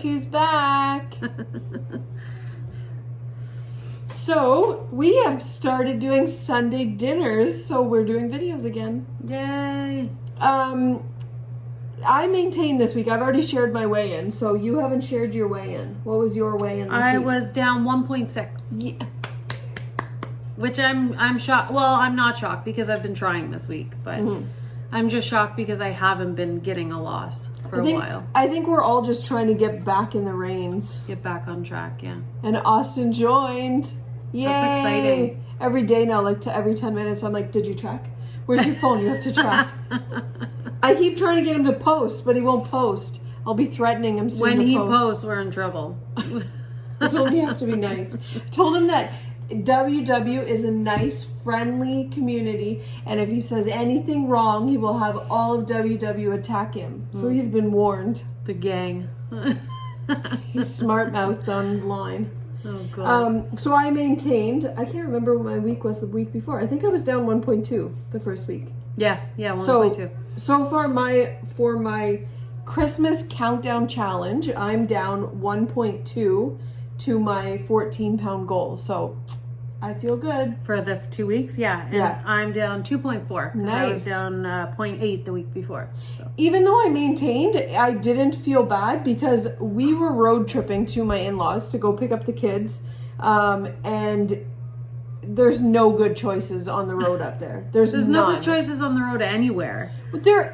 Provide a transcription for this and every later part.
who's back. So, we have started doing Sunday dinners, so we're doing videos again. Yay. I maintained this week. I've already shared my weigh-in, so you haven't shared your weigh-in. What was your weigh-in this week? I was down 1.6. Yeah. Which I'm shocked. Well, I'm not shocked because I've been trying this week, but I'm just shocked because I haven't been getting a loss for a while. I think we're all just trying to get back in the reins. Get back on track, yeah. And Austin joined. Yay! That's exciting. Every day now, every 10 minutes, I'm like, did you track? Where's your phone? You have to track. I keep trying to get him to post, but he won't post. I'll be threatening him soon When to he post. posts, we're in trouble. I told him he has to be nice. I told him that WW is a nice, friendly community, and if he says anything wrong, he will have all of WW attack him. So he's been warned. The gang. He's smart-mouthed online. Oh, God. So I maintained, I can't remember what my week was the week before. I think I was down 1.2 the first week. Yeah, 1.2. So far, for my Christmas countdown challenge, I'm down 1.2 to my 14-pound goal. So I feel good. For the 2 weeks, yeah. And Yeah. I'm down 2.4 because I was Nice. down 0.8 the week before. So. Even though I maintained, I didn't feel bad because we were road tripping to my in-laws to go pick up the kids. And there's no good choices on the road up there. There's no none. good choices on the road anywhere. But there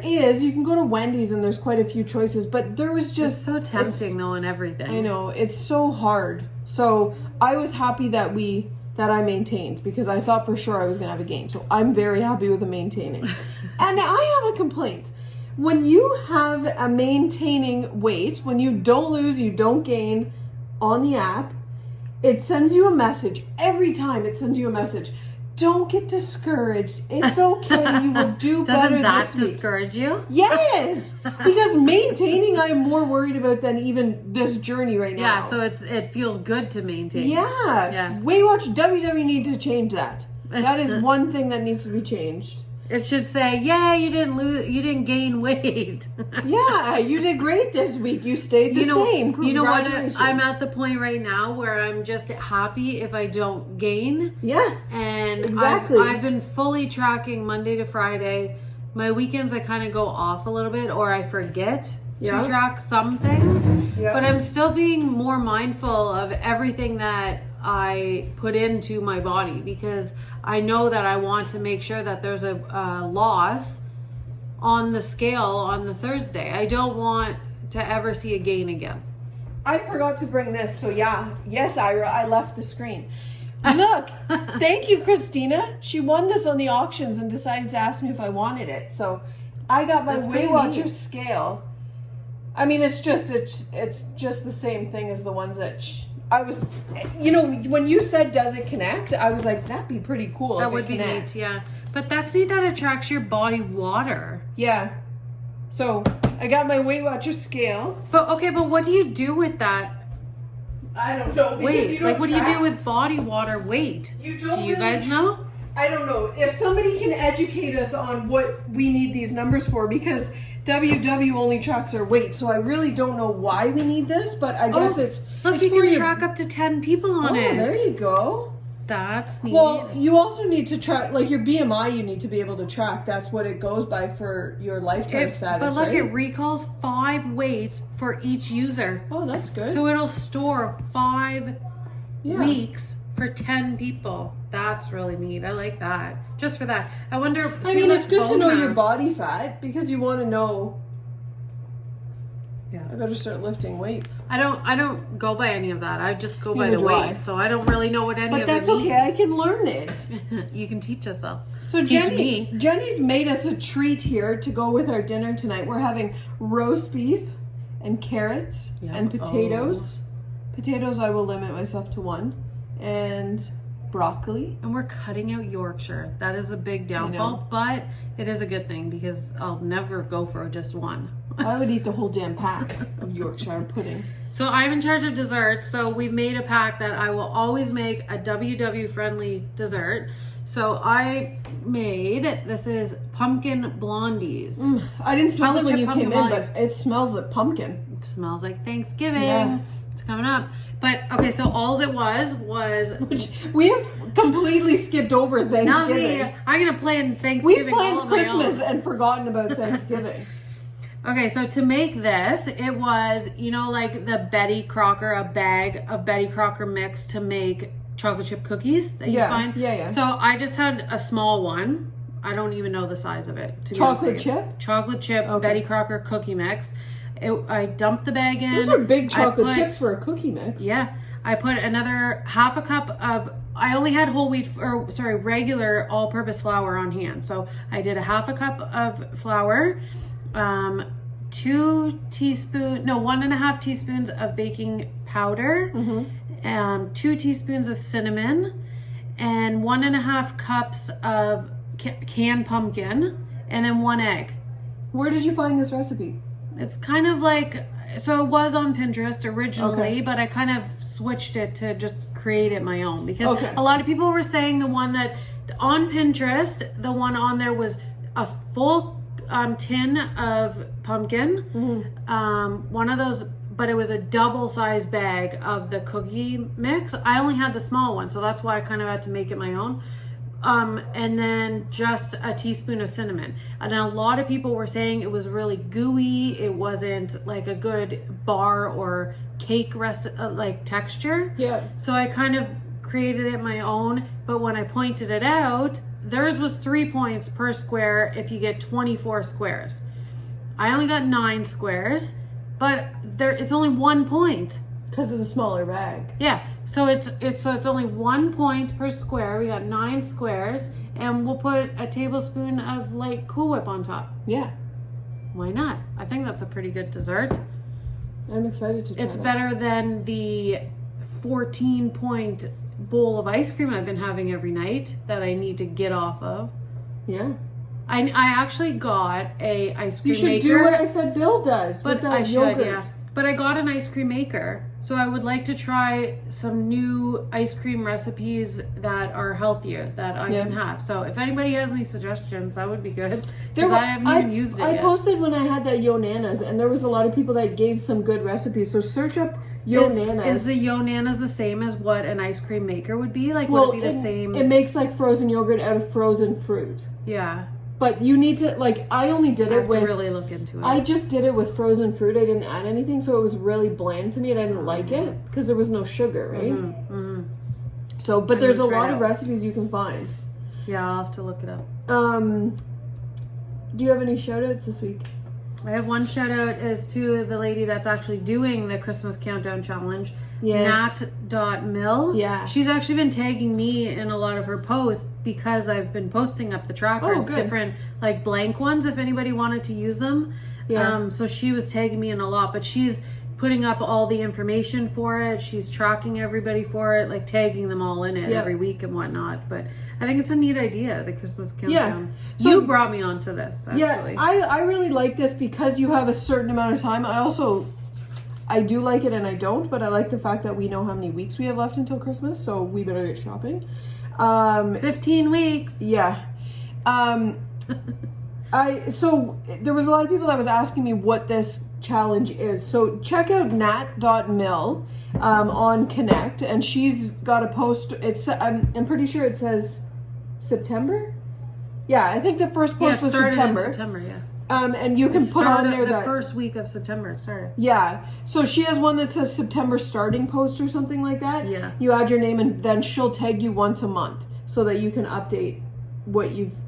is. You can go to Wendy's and there's quite a few choices, but there was just... It's so tempting though and everything. I know. It's so hard. So I was happy that I maintained because I thought for sure I was going to have a gain. So I'm very happy with the maintaining. And I have a complaint. When you have a maintaining weight, when you don't lose, you don't gain on the app, it sends you a message. Every time it sends you a message. Don't get discouraged. It's okay. You will do better this week. Doesn't that discourage you? Yes. Because maintaining, I'm more worried about than even this journey right now. Yeah, so it feels good to maintain. Yeah. Weight Watch WW need to change that. That is one thing that needs to be changed. It should say, "Yeah, you didn't gain weight." Yeah, you did great this week. You stayed the same. You know what? Congratulations. I'm at the point right now where I'm just happy if I don't gain. Yeah. And exactly. I've been fully tracking Monday to Friday. My weekends I kind of go off a little bit or I forget to track some things. Yeah. But I'm still being more mindful of everything that I put into my body because I know that I want to make sure that there's a loss on the scale on the Thursday. I don't want to ever see a gain again. I forgot to bring this, so yes, Ira, I left the screen. Look, thank you, Christina. She won this on the auctions and decided to ask me if I wanted it. So I got my Weight Watchers scale. I mean, it's just the same thing as the ones that I was, when you said does it connect, I was like, that'd be pretty cool. That would be neat, yeah. But that's neat that it tracks your body water. Yeah. So I got my Weight Watchers scale. But what do you do with that? I don't know. Wait, what do you do with body water weight? Do you guys know? I don't know. If somebody can educate us on what we need these numbers for, because WW only tracks our weight, so I really don't know why we need this, but I guess Look, you can track up to 10 people on it. There you go. That's neat. Well, you also need to track, your BMI you need to be able to track. That's what it goes by for your lifetime status, But look, right? it recalls 5 weights for each user. Oh, that's good. So it'll store 5 weeks for 10 people. That's really neat. I like that. Just for that. I wonder. It's good to know your body fat because you want to know. Yeah, I better start lifting weights. I don't go by any of that. I just go by the weight. So I don't really know what any of it means. But that's okay. I can learn it. You can teach us all. So Jenny's made us a treat here to go with our dinner tonight. We're having roast beef and carrots and potatoes. Potatoes, I will limit myself to 1. And broccoli. And we're cutting out Yorkshire. That is a big downfall, but it is a good thing because I'll never go for just one. I would eat the whole damn pack of Yorkshire pudding. So I'm in charge of desserts. So we've made a pack that I will always make a WW friendly dessert. So I made, this is pumpkin blondies. I didn't smell it when you came in, but it smells like pumpkin. smells like Thanksgiving. Yeah. It's coming up. But okay, so all it was which we have completely skipped over Thanksgiving. not me. I'm gonna plan Thanksgiving. We've planned Christmas and forgotten about Thanksgiving. Okay, so to make this, it was, like the Betty Crocker, a bag of Betty Crocker mix to make chocolate chip cookies that you find. Yeah. So I just had a small one. I don't even know the size of it. Chocolate chip? Chocolate chip, okay. Betty Crocker cookie mix. I dumped the bag in. Those are big chocolate chips for a cookie mix. Yeah. I put another half a cup of, I only had regular all-purpose flour on hand. So I did a half a cup of flour, 1.5 teaspoons of baking powder, 2 teaspoons of cinnamon, and 1.5 cups of canned pumpkin, and then 1 egg. Where did you find this recipe? It's kind of like, so it was on Pinterest originally, but I kind of switched it to just create it my own, because a lot of people were saying the one that on Pinterest, the one on there was a full tin of pumpkin, one of those, but it was a double size bag of the cookie mix. I only had the small one, so that's why I kind of had to make it my own. And then just a teaspoon of cinnamon. And a lot of people were saying it was really gooey. It wasn't like a good bar or cake texture. Yeah. So I kind of created it my own. But when I pointed it out, theirs was 3 points per square if you get 24 squares. I only got 9 squares, but it's only 1 point. Because of the smaller bag. Yeah. So it's only 1 point per square. We got 9 squares, and we'll put a tablespoon of light Cool Whip on top. Yeah. Why not? I think that's a pretty good dessert. I'm excited to try It's better than the 14-point bowl of ice cream I've been having every night that I need to get off of. Yeah. I actually got a ice cream maker. You should do what I said Bill does with the yogurt. Yeah. But I got an ice cream maker, so I would like to try some new ice cream recipes that are healthier that I can have. So if anybody has any suggestions, that would be good. Because I haven't even used it yet. I posted when I had that Yo Nanas, and there was a lot of people that gave some good recipes. So search up Yo Nanas. Is the Yo Nanas the same as what an ice cream maker would be? Like, would it be the same? It makes like frozen yogurt out of frozen fruit. Yeah. But you need to, I only did it with... I have to really look into it. I just did it with frozen fruit. I didn't add anything, so it was really bland to me, and I didn't like it, because there was no sugar, right? So, but there's a lot of recipes you can find. Yeah, I'll have to look it up. Do you have any shout-outs this week? I have one shout-out is to the lady that's actually doing the Christmas Countdown Challenge. Yes. Nat.mill. Yeah. She's actually been tagging me in a lot of her posts because I've been posting up the trackers, different blank ones if anybody wanted to use them. Yeah. So she was tagging me in a lot, but she's putting up all the information for it. She's tracking everybody for it, tagging them all in it every week and whatnot. But I think it's a neat idea, the Christmas Countdown. Yeah. So, you brought me onto this, actually. Yeah, I really like this because you have a certain amount of time. I do like it and I don't, but I like the fact that we know how many weeks we have left until Christmas, so we better get shopping. 15 weeks. Yeah. So there was a lot of people that was asking me what this challenge is. So check out nat.mill on Connect, and she's got a post. I'm pretty sure it says September. Yeah, I think the first post was September. In September, yeah. And you can put on there the first week of September it started. Yeah. So she has one that says September starting post or something like that. Yeah. You add your name and then she'll tag you once a month so that you can update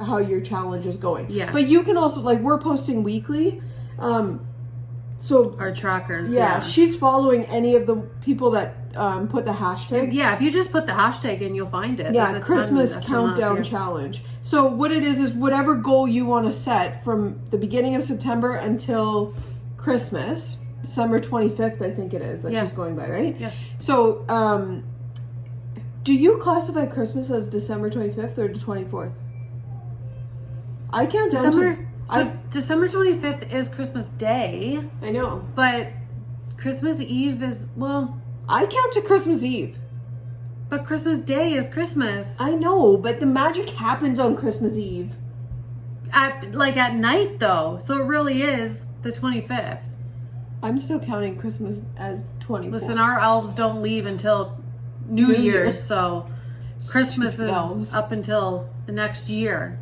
how your challenge is going. Yeah. But you can also we're posting weekly. So our trackers. Yeah. She's following any of the people that put the hashtag. Yeah, if you just put the hashtag in, you'll find it. Yeah, Christmas Countdown Challenge. So what it is whatever goal you want to set from the beginning of September until Christmas, December 25th, I think it is, that she's going by, right? Yeah. So, do you classify Christmas as December 25th or the 24th? I count down December 25th is Christmas Day. I know. But Christmas Eve is, I count to Christmas Eve. But Christmas Day is Christmas. I know, but the magic happens on Christmas Eve. At night, though. So it really is the 25th. I'm still counting Christmas as 24. Listen, our elves don't leave until New Year. Year's, so Christmas Stupid is elves. up until the next year.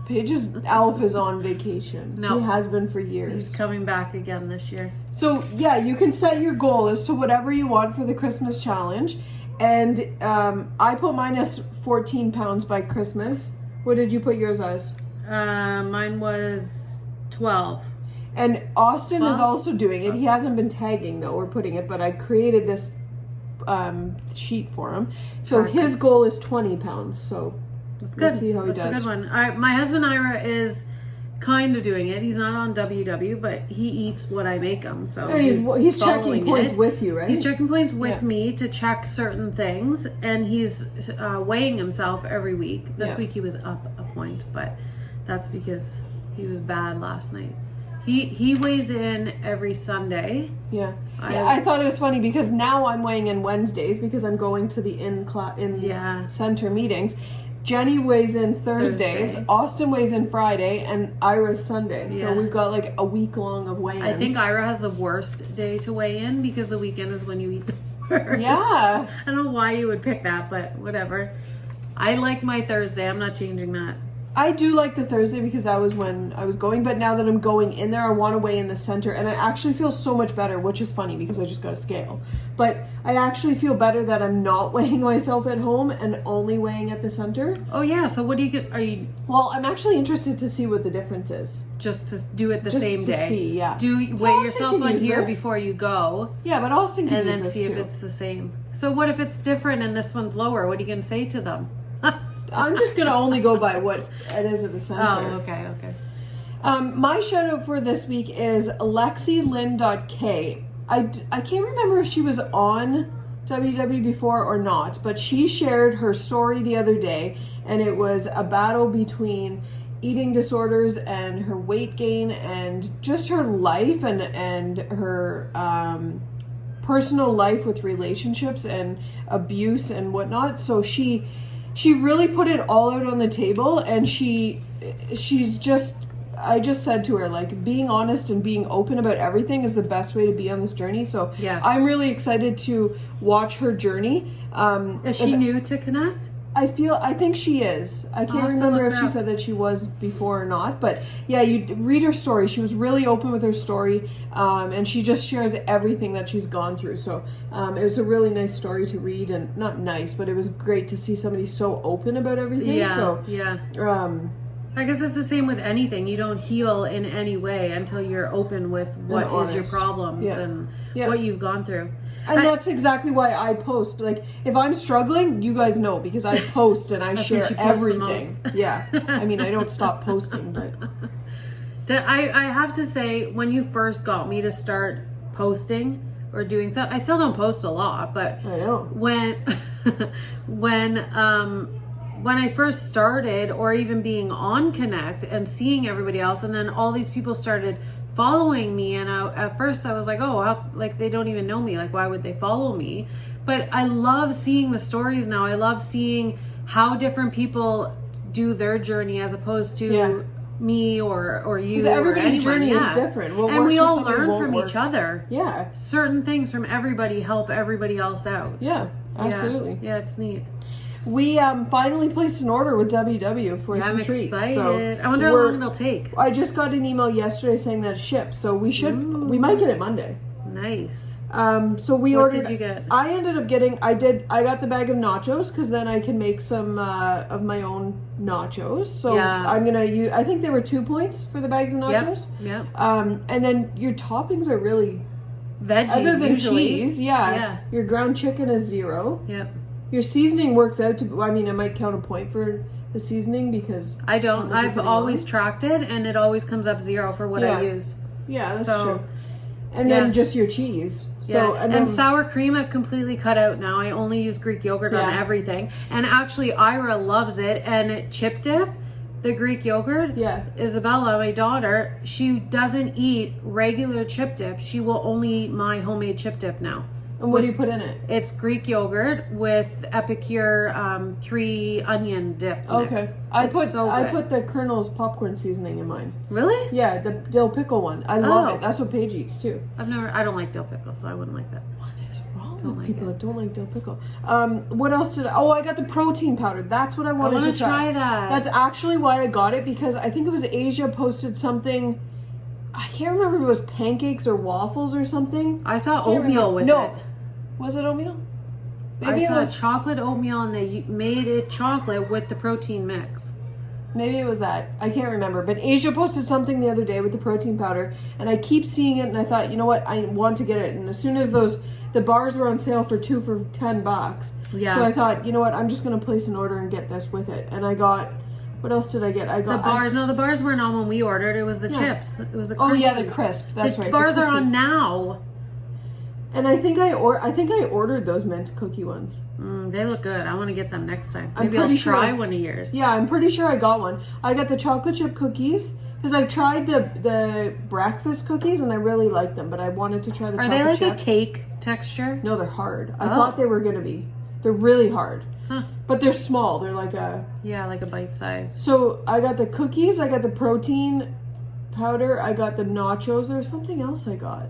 Paige's elf is on vacation. No. He has been for years. He's coming back again this year. So, yeah, you can set your goal as to whatever you want for the Christmas challenge. And I put mine as 14 pounds by Christmas. What did you put yours as? Mine was 12. And Austin is Well- also doing it. He hasn't been tagging, though, or putting it, but I created this sheet for him. So Tracking. his goal is 20 pounds. So That's we'll good. see how he That's does. a good one. My husband Ira is kind of doing it. He's not on WW, but he eats what I make him. So And he's checking following points it. with you, right? He's checking points with Yeah. me to check certain things, and he's weighing himself every week. This Yeah. week he was up a point, but that's because he was bad last night. He weighs in every Sunday. Yeah. I thought it was funny because now I'm weighing in Wednesdays because I'm going to the in Yeah. center meetings. Jenny weighs in Thursdays, Thursday. Austin weighs in Friday, and Ira's Sunday. Yeah. So we've got like a week long of weigh-ins. I think Ira has the worst day to weigh in because the weekend is when you eat the worst. Yeah. I don't know why you would pick that, but whatever. I like my Thursday. I'm not changing that. I do like the Thursday because that was when I was going, but now that I'm going in there, I want to weigh in the center, and I actually feel so much better, which is funny because I just got a scale. But I actually feel better that I'm not weighing myself at home and only weighing at the center. Oh yeah. So what do you get? Are you Well, I'm actually interested to see what the difference is. just to do it the Just same to day? see, yeah. Do you weigh Austin yourself can on use here this. before you go, Yeah, but Austin can and use then this see too. if it's the same. So what if it's different and this one's lower? What are you gonna say to them? I'm just going to only go by what it is at the center. Oh, okay. My shout out for this week is LexiLynn.k. I can't remember if she was on WW before or not, but she shared her story the other day, and it was a battle between eating disorders and her weight gain and just her life and her personal life with relationships and abuse and whatnot. So she really put it all out on the table, and she's just, I just said to her, like, being honest and being open about everything is the best way to be on this journey. So Yeah. I'm really excited to watch her journey. Is she new to Connect? I think she is. I have can't to remember look if her she up. said that she was before or not, but yeah, you read her story. She was really open with her story, and she just shares everything that she's gone through. So it was a really nice story to read, and not nice, but it was great to see somebody so open about everything. Yeah. So Yeah. I I guess it's the same with anything. You don't heal in any way until you're open with what is your honest. problems Yeah. and Yeah. what you've gone through. that's exactly why I post. Like, if I'm struggling, you guys know because I post and I That's share when she posts the everything. most. Yeah, I mean, I don't stop posting, but I have to say, when you first got me to start posting or doing stuff, I still don't post a lot, but I know. when when I first started, or even being on Connect and seeing everybody else, and then all these people started following me, and at first I was like, oh, like they don't even know me, like why would they follow me? But I love seeing the stories now. I love seeing how different people do their journey as opposed to Yeah. me or you. Because everybody's or anyone. journey Yeah. is different. What And works we for all somebody learn won't from work. each other. Yeah. Certain things from everybody help everybody else out. Yeah, absolutely. Yeah, it's neat. We finally placed an order with WW for Yeah, some I'm treats. excited. So I wonder how long it'll take. I just got an email yesterday saying that it shipped, so we might get it Monday. Nice. So we What ordered. did you get? I ended up getting. I got the bag of nachos because then I can make some of my own nachos. So Yeah. I'm gonna use. I think there were 2 points for the bags of nachos. Yep. And then your toppings are really Veggies other than usually. cheese. Yeah. Yeah. Your ground chicken is 0. Yep. Your seasoning works out to. I mean, I might count a point for the seasoning because I don't. What was you I've putting always on? tracked it, and it always comes up 0 for what I Yeah. use. Yeah, that's So, true. And yeah. then just your cheese. So Yeah. and then sour cream I've completely cut out now. I only use Greek yogurt on Yeah. everything. And actually Ira loves it. And chip dip, the Greek yogurt, Yeah. Isabella, my daughter, she doesn't eat regular chip dip. She will only eat my homemade chip dip now. And what do you put in it? It's Greek yogurt with Epicure 3 onion dip mix. I put the Colonel's popcorn seasoning in mine. Really? Yeah, the dill pickle one. I love it. That's what Paige eats too. I don't like dill pickle, so I wouldn't like that. What is wrong with people that don't like dill pickle? What else did I got the protein powder. That's what I wanted to try. That. That's actually why I got it, because I think it was Asia posted something. I can't remember if it was pancakes or waffles or something. I saw oatmeal with it. Was it oatmeal? Maybe I saw chocolate oatmeal, and they made it chocolate with the protein mix. Maybe it was that. I can't remember. But Asia posted something the other day with the protein powder, and I keep seeing it, and I thought, you know what, I want to get it. And as soon as the bars were on sale for 2 for $10, so I thought, you know what, I'm just gonna place an order and get this with it. And I got. What else did I get? I got the bars. No, the bars weren't on when we ordered. It was the chips. It was the crisp. Oh yeah, the crisp. That's right. The bars are on now. And I think I ordered those mint cookie ones. They look good. I want to get them next time. Maybe I'll try one of yours. Yeah, I'm pretty sure I got one. I got the chocolate chip cookies because I've tried the breakfast cookies and I really like them, but I wanted to try the chocolate chip. Are they like a cake texture? No, they're hard. I thought they were gonna be. They're really hard. Huh. But they're small. They're like a bite size. So I got the cookies. I got the protein powder. I got the nachos. There was something else I got.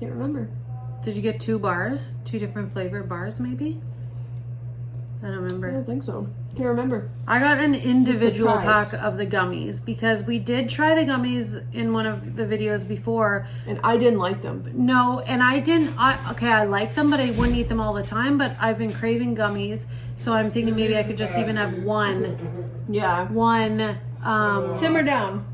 Can't remember. Did you get 2 bars? 2 different flavored bars, maybe? I don't remember. I don't think so. Can't remember. I got an individual pack of the gummies because we did try the gummies in one of the videos before. And I didn't like them. No, and I didn't. I like them, but I wouldn't eat them all the time. But I've been craving gummies, so I'm thinking maybe I could just even have one. Yeah. One. Simmer down.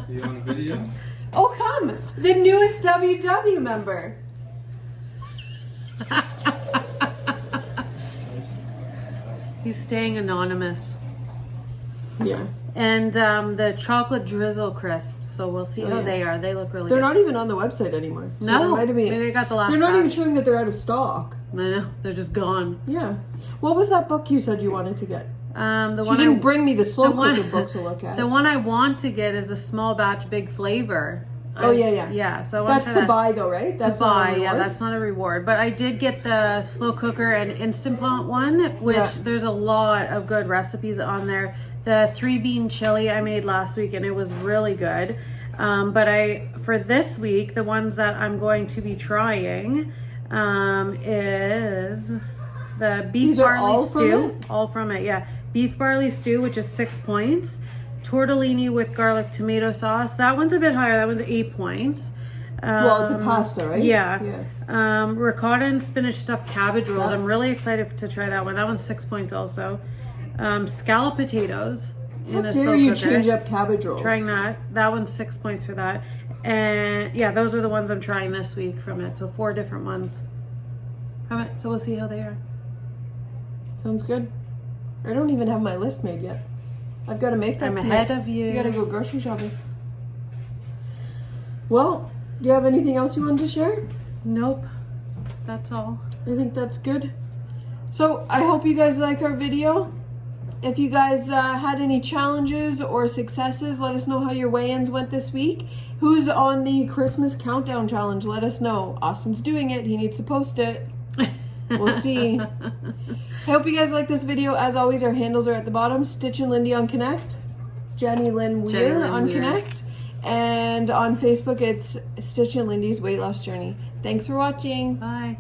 You on a video? Oh, come! The newest WW member. He's staying anonymous. Yeah. And the chocolate drizzle crisps. So we'll see how they are. They look really They're good. not even on the website anymore. So no. Maybe they got the last They're not batch. even showing that they're out of stock. I know. They're just gone. Yeah. What was that book you said you wanted to get? She didn't bring me the slow cooker book to look at. The one I want to get is the small batch big flavor. Oh, yeah. Yeah, so I want that's to buy though, right? That's to buy, that's not a reward. But I did get the slow cooker and Instant Pot one, which there's a lot of good recipes on there. The 3-bean chili I made last week and it was really good. But for this week, the ones that I'm going to be trying is the beef barley stew. All from it, yeah. Beef barley stew, which is 6 points. Tortellini with garlic tomato sauce. That one's a bit higher. That one's 8 points. Well, it's a pasta, right? Yeah. Ricotta and spinach stuffed cabbage rolls. I'm really excited to try that one. That one's 6 points also. Scallop potatoes in a slow cooker. How dare you change up cabbage rolls? Trying that. That one's 6 points for that. And yeah, those are the ones I'm trying this week from it. So 4 different ones from it. So we'll see how they are. Sounds good. I don't even have my list made yet. I've got to make that. I'm ahead of you. You got to go grocery shopping. Well, do you have anything else you want to share? Nope. That's all. I think that's good. So I hope you guys like our video. If you guys had any challenges or successes, let us know how your weigh-ins went this week. Who's on the Christmas countdown challenge? Let us know. Austin's doing it. He needs to post it. We'll see. I hope you guys like this video. As always, our handles are at the bottom. Stitch and Lindy on Connect. Jenny Lynn Weir on Connect. And on Facebook, it's Stitch and Lindy's Weight Loss Journey. Thanks for watching. Bye.